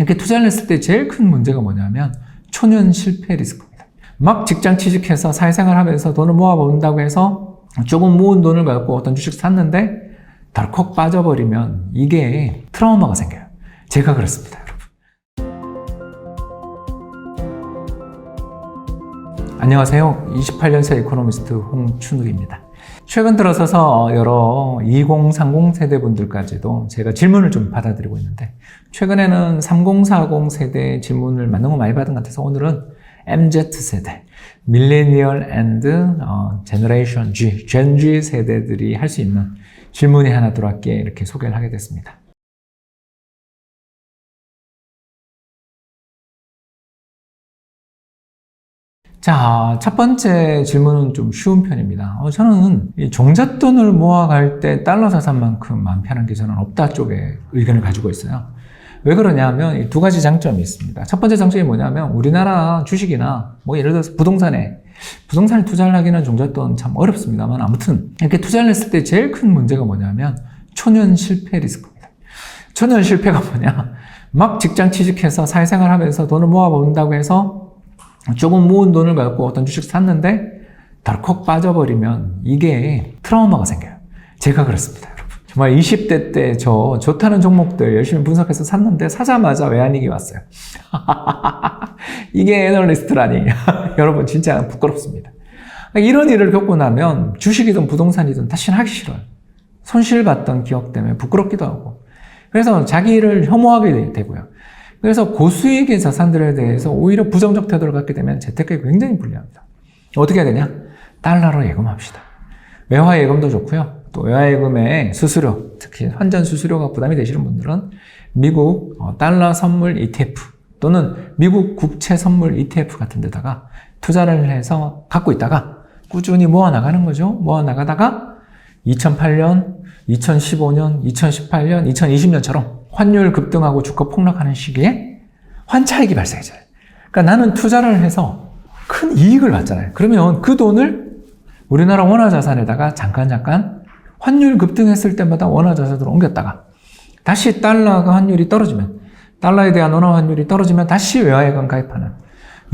이렇게 투자를 했을 때 제일 큰 문제가 뭐냐면 초년 실패 리스크입니다. 막 직장 취직해서 사회생활 하면서 돈을 모아본다고 해서 조금 모은 돈을 갖고 어떤 주식 샀는데 덜컥 빠져버리면 이게 트라우마가 생겨요. 제가 그렇습니다, 여러분. 안녕하세요. 28년생 이코노미스트 홍춘욱입니다. 최근 들어서서 여러 2030 세대분들까지도 제가 질문을 좀 받아드리고 있는데, 최근에는 3040 세대 질문을 너무 많이 받은 것 같아서 오늘은 MZ 세대, 밀레니얼 앤드 제너레이션 G, Gen Z 세대들이 할 수 있는 질문이 하나 들어왔기에 이렇게 소개를 하게 됐습니다. 자, 첫 번째 질문은 좀 쉬운 편입니다. 저는 이 종잣돈을 모아갈 때 달러 자산만큼 마음 편한 게 저는 없다 쪽에 의견을 가지고 있어요. 왜 그러냐면 이 두 가지 장점이 있습니다. 첫 번째 장점이 뭐냐면 우리나라 주식이나 뭐 예를 들어서 부동산에 투자를 하기는 종잣돈 참 어렵습니다만 아무튼 이렇게 투자를 했을 때 제일 큰 문제가 뭐냐면 초년 실패 리스크입니다. 초년 실패가 뭐냐? 막 직장 취직해서 사회생활 하면서 돈을 모아본다고 해서 조금 모은 돈을 갖고 어떤 주식 샀는데 덜컥 빠져버리면 이게 트라우마가 생겨요. 제가 그렇습니다, 여러분. 정말 20대 때 저 좋다는 종목들 열심히 분석해서 샀는데 사자마자 외환위기 왔어요. 이게 애널리스트라니. 여러분 진짜 부끄럽습니다. 이런 일을 겪고 나면 주식이든 부동산이든 다시는 하기 싫어요. 손실봤던 기억 때문에 부끄럽기도 하고. 그래서 자기를 혐오하게 되고요. 그래서 고수익의 자산들에 대해서 오히려 부정적 태도를 갖게 되면 재테크에 굉장히 불리합니다. 어떻게 해야 되냐? 달러로 예금합시다. 외화 예금도 좋고요. 또 외화 예금의 수수료, 특히 환전 수수료가 부담이 되시는 분들은 미국 달러 선물 ETF 또는 미국 국채 선물 ETF 같은 데다가 투자를 해서 갖고 있다가 꾸준히 모아나가는 거죠. 모아나가다가 2008년, 2015년, 2018년, 2020년처럼 환율 급등하고 주가 폭락하는 시기에 환차익이 발생해져요. 그러니까 나는 투자를 해서 큰 이익을 받잖아요. 그러면 그 돈을 우리나라 원화자산에다가 잠깐 환율 급등했을 때마다 원화자산으로 옮겼다가 다시 달러가 환율이 떨어지면 달러에 대한 원화 환율이 떨어지면 다시 외화예금 가입하는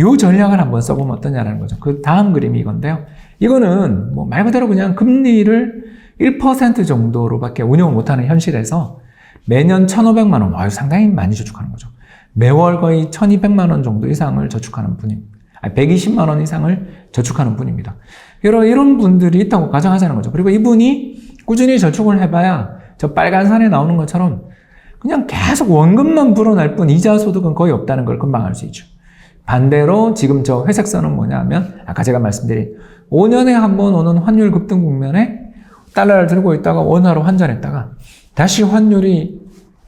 이 전략을 한번 써보면 어떠냐라는 거죠. 그 다음 그림이 이건데요. 이거는 뭐 말 그대로 그냥 금리를 1% 정도로밖에 운용을 못하는 현실에서 매년 1,500만 원, 상당히 많이 저축하는 거죠. 매월 거의 1,200만 원 정도 이상을 저축하는 분입니다. 120만 원 이상을 저축하는 분입니다. 이런 분들이 있다고 가정하자는 거죠. 그리고 이분이 꾸준히 저축을 해봐야 저 빨간 산에 나오는 것처럼 그냥 계속 원금만 불어날 뿐 이자 소득은 거의 없다는 걸 금방 알 수 있죠. 반대로 지금 저 회색 선은 뭐냐면 아까 제가 말씀드린 5년에 한 번 오는 환율 급등 국면에 달러를 들고 있다가 원화로 환전했다가 다시 환율이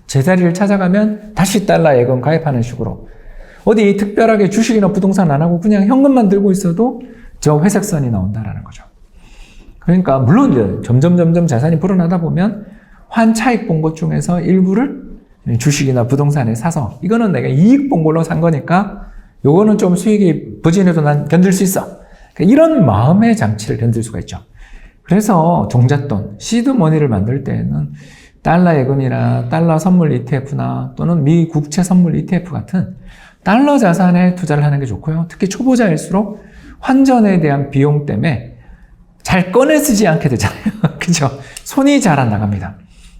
제자리를 찾아가면 다시 달러 예금 가입하는 식으로 어디 특별하게 주식이나 부동산 안 하고 그냥 현금만 들고 있어도 저 회색 선이 나온다라는 거죠. 그러니까 물론 이제 점점 자산이 불어나다 보면 환차익 본 것 중에서 일부를 주식이나 부동산에 사서 이거는 내가 이익 본 걸로 산 거니까 요거는 좀 수익이 부진해도 난 견딜 수 있어. 그러니까 이런 마음의 장치를 견딜 수가 있죠. 그래서 종잣돈, 시드머니를 만들 때에는 달러 예금이나 달러 선물 ETF나 또는 미 국채 선물 ETF 같은 달러 자산에 투자를 하는 게 좋고요. 특히 초보자일수록 환전에 대한 비용 때문에 잘 꺼내 쓰지 않게 되잖아요. 그죠? 손이 잘 안 나갑니다.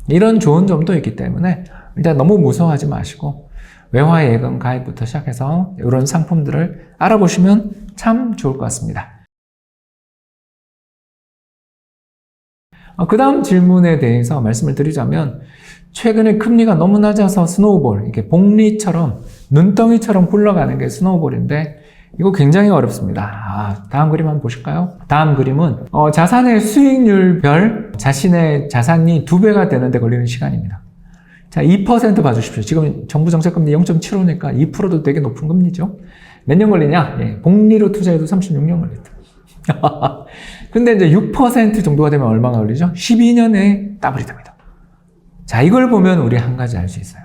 이런 좋은 점도 있기 때문에 일단 너무 무서워하지 마시고 외화 예금 가입부터 시작해서 이런 상품들을 알아보시면 참 좋을 것 같습니다. 그 다음 질문에 대해서 말씀을 드리자면 최근에 금리가 너무 낮아서 스노우볼, 이렇게 복리처럼 눈덩이처럼 굴러가는 게 스노우볼인데 이거 굉장히 어렵습니다. 다음 그림 한번 보실까요? 다음 그림은 자산의 수익률별 자신의 자산이 2배가 되는데 걸리는 시간입니다. 자, 2% 봐주십시오. 지금 정부 정책금리 0.75니까 2%도 되게 높은 금리죠. 몇 년 걸리냐? 복리로 투자해도 36년 걸린다. 근데 이제 6% 정도가 되면 얼마나 걸리죠? 12년에 더블이 됩니다. 자, 이걸 보면 우리 한 가지 알 수 있어요.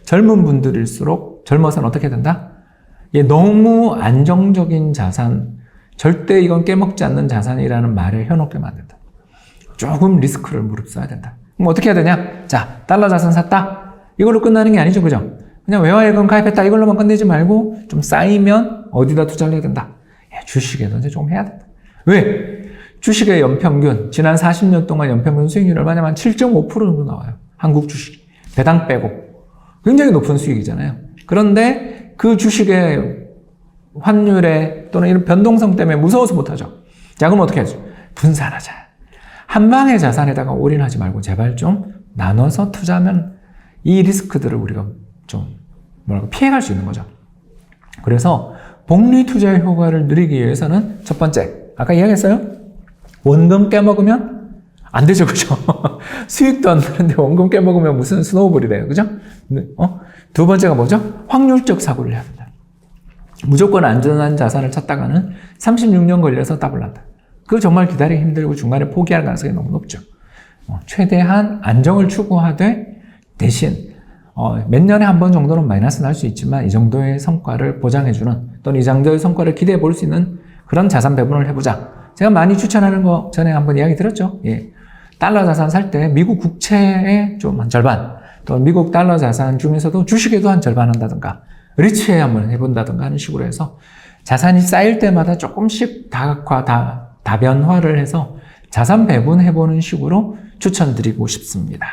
젊은 분들일수록 젊어서는 어떻게 된다? 너무 안정적인 자산, 절대 이건 깨먹지 않는 자산이라는 말을 혀놓게 만든다. 조금 리스크를 무릅써야 된다. 그럼 어떻게 해야 되냐? 자, 달러 자산 샀다. 이걸로 끝나는 게 아니죠, 그죠? 그냥 외화예금 가입했다 이걸로만 끝내지 말고 좀 쌓이면 어디다 투자를 해야 된다. 주식에도 이제 좀 해야 된다. 왜? 주식의 연평균, 지난 40년 동안 연평균 수익률이 얼마냐면 7.5% 정도 나와요. 한국 주식. 배당 빼고. 굉장히 높은 수익이잖아요. 그런데 그 주식의 환율에 또는 이런 변동성 때문에 무서워서 못하죠. 자, 그럼 어떻게 하죠? 분산하자. 한 방의 자산에다가 올인하지 말고 제발 좀 나눠서 투자하면 이 리스크들을 우리가 좀 피해갈 수 있는 거죠. 그래서 복리 투자 효과를 누리기 위해서는 첫 번째, 아까 이야기했어요? 원금 깨먹으면 안 되죠, 그죠? 수익도 안 나는데 원금 깨먹으면 무슨 스노우볼이 돼요, 그죠? 두 번째가 뭐죠? 확률적 사고를 해야 된다. 무조건 안전한 자산을 찾다가는 36년 걸려서 더블 난다. 그거 정말 기다리기 힘들고 중간에 포기할 가능성이 너무 높죠. 최대한 안정을 추구하되 대신 몇 년에 한 번 정도는 마이너스 날 수 있지만 이 정도의 성과를 보장해주는 또는 이 정도의 성과를 기대해 볼 수 있는 그런 자산 배분을 해보자. 제가 많이 추천하는 거 전에 한번 이야기 들었죠. 예. 달러 자산 살 때 미국 국채의 좀 한 절반 또 미국 달러 자산 중에서도 주식에도 한 절반 한다든가 리츠에 한번 해본다든가 하는 식으로 해서 자산이 쌓일 때마다 조금씩 다각화, 다변화를 해서 자산 배분해보는 식으로 추천드리고 싶습니다.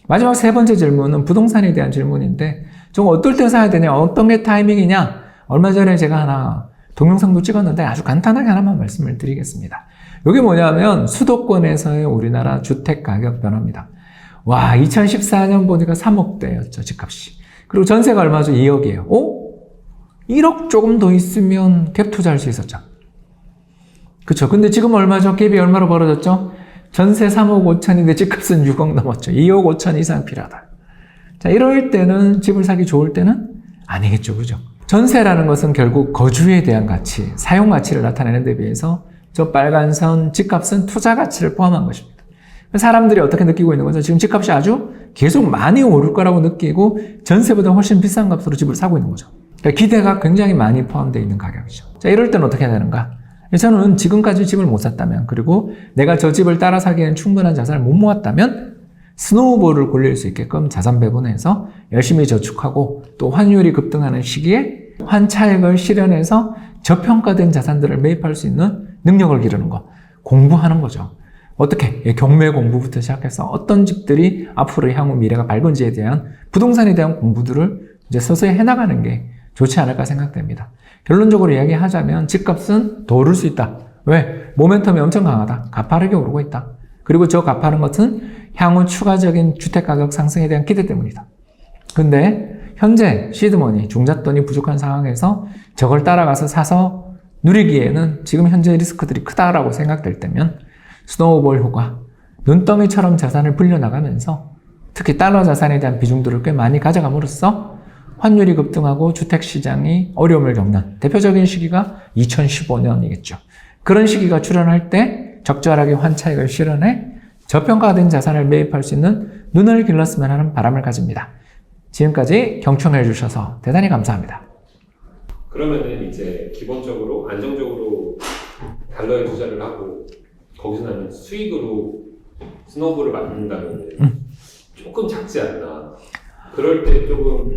마지막 세 번째 질문은 부동산에 대한 질문인데 좀 어떨 때 사야 되냐, 어떤 게 타이밍이냐. 얼마 전에 제가 하나 동영상도 찍었는데 아주 간단하게 하나만 말씀을 드리겠습니다. 이게 뭐냐면 수도권에서의 우리나라 주택 가격 변화입니다. 와, 2014년 보니까 3억대였죠, 집값이. 그리고 전세가 얼마죠? 2억이에요. 1억 조금 더 있으면 갭 투자할 수 있었죠. 그쵸. 근데 지금 얼마죠? 갭이 얼마로 벌어졌죠? 전세 3억 5천인데 집값은 6억 넘었죠. 2억 5천 이상 필요하다. 자, 이럴 때는 집을 사기 좋을 때는 아니겠죠. 그죠? 전세라는 것은 결국 거주에 대한 가치, 사용 가치를 나타내는 데 비해서 저 빨간 선 집값은 투자 가치를 포함한 것입니다. 사람들이 어떻게 느끼고 있는 거죠? 지금 집값이 아주 계속 많이 오를 거라고 느끼고 전세보다 훨씬 비싼 값으로 집을 사고 있는 거죠. 그러니까 기대가 굉장히 많이 포함되어 있는 가격이죠. 자, 이럴 때는 어떻게 해야 되는가? 저는 지금까지 집을 못 샀다면, 그리고 내가 저 집을 따라 사기에는 충분한 자산을 못 모았다면 스노우볼을 굴릴 수 있게끔 자산 배분해서 열심히 저축하고 또 환율이 급등하는 시기에 환차익을 실현해서 저평가된 자산들을 매입할 수 있는 능력을 기르는 거, 공부하는 거죠. 어떻게? 경매 공부부터 시작해서 어떤 집들이 앞으로 향후 미래가 밝은지에 대한 부동산에 대한 공부들을 이제 서서히 해나가는 게 좋지 않을까 생각됩니다. 결론적으로 이야기하자면 집값은 더 오를 수 있다. 왜? 모멘텀이 엄청 강하다. 가파르게 오르고 있다. 그리고 저 가파른 것은 향후 추가적인 주택가격 상승에 대한 기대 때문이다. 근데 현재 시드머니, 중잣돈이 부족한 상황에서 저걸 따라가서 사서 누리기에는 지금 현재 리스크들이 크다라고 생각될 때면 스노우볼 효과, 눈덩이처럼 자산을 불려나가면서 특히 달러 자산에 대한 비중들을 꽤 많이 가져감으로써 환율이 급등하고 주택시장이 어려움을 겪는 대표적인 시기가 2015년이겠죠. 그런 시기가 출현할 때 적절하게 환차익을 실현해 저평가된 자산을 매입할 수 있는 눈을 길렀으면 하는 바람을 가집니다. 지금까지 경청해 주셔서 대단히 감사합니다. 그러면은 이제 기본적으로 안정적으로 달러에 투자를 하고 거기서 나는 수익으로 스노우볼을 만든다면 조금 작지 않나. 그럴 때 조금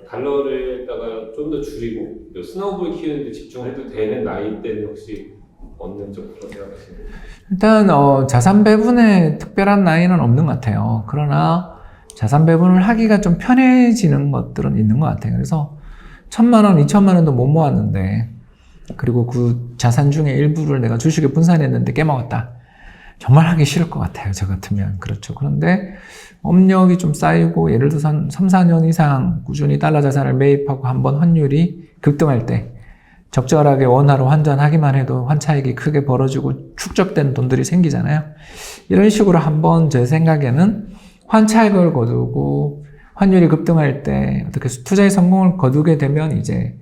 달러를다가 좀 더 줄이고 스노우볼 키우는데 집중해도 되는 나이 때는 혹시 어느 정도 생각하시나요? 일단 자산 배분에 특별한 나이는 없는 것 같아요. 그러나 자산 배분을 하기가 좀 편해지는 것들은 있는 것 같아요. 그래서 1,000만 원, 2,000만 원도 못 모았는데 그리고 그 자산 중에 일부를 내가 주식에 분산했는데 깨먹었다. 정말 하기 싫을 것 같아요. 저 같으면. 그렇죠. 그런데 업력이 좀 쌓이고 예를 들어서 한 3, 4년 이상 꾸준히 달러 자산을 매입하고 한번 환율이 급등할 때 적절하게 원화로 환전하기만 해도 환차익이 크게 벌어지고 축적된 돈들이 생기잖아요. 이런 식으로 한번 제 생각에는 환차익을 거두고 환율이 급등할 때 어떻게 투자의 성공을 거두게 되면 이제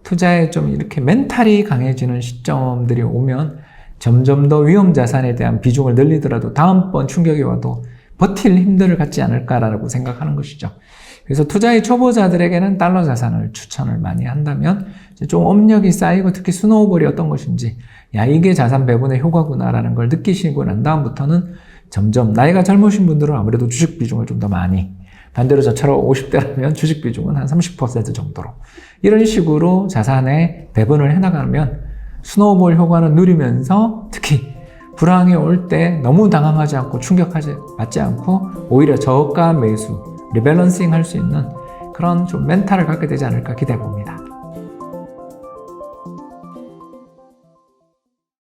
투자에 좀 이렇게 멘탈이 강해지는 시점들이 오면 점점 더 위험 자산에 대한 비중을 늘리더라도 다음번 충격이 와도 버틸 힘들을 갖지 않을까라고 생각하는 것이죠. 그래서 투자의 초보자들에게는 달러 자산을 추천을 많이 한다면 이제 좀 업력이 쌓이고 특히 스노우볼이 어떤 것인지 야 이게 자산 배분의 효과구나라는 걸 느끼시고 난 다음부터는 점점 나이가 젊으신 분들은 아무래도 주식 비중을 좀 더 많이 반대로 저처럼 50대라면 주식 비중은 한 30% 정도로 이런 식으로 자산의 배분을 해나가면 스노우볼 효과는 누리면서 특히 불황이 올 때 너무 당황하지 않고 받지 않고 오히려 저가 매수, 리밸런싱 할 수 있는 그런 좀 멘탈을 갖게 되지 않을까 기대해 봅니다.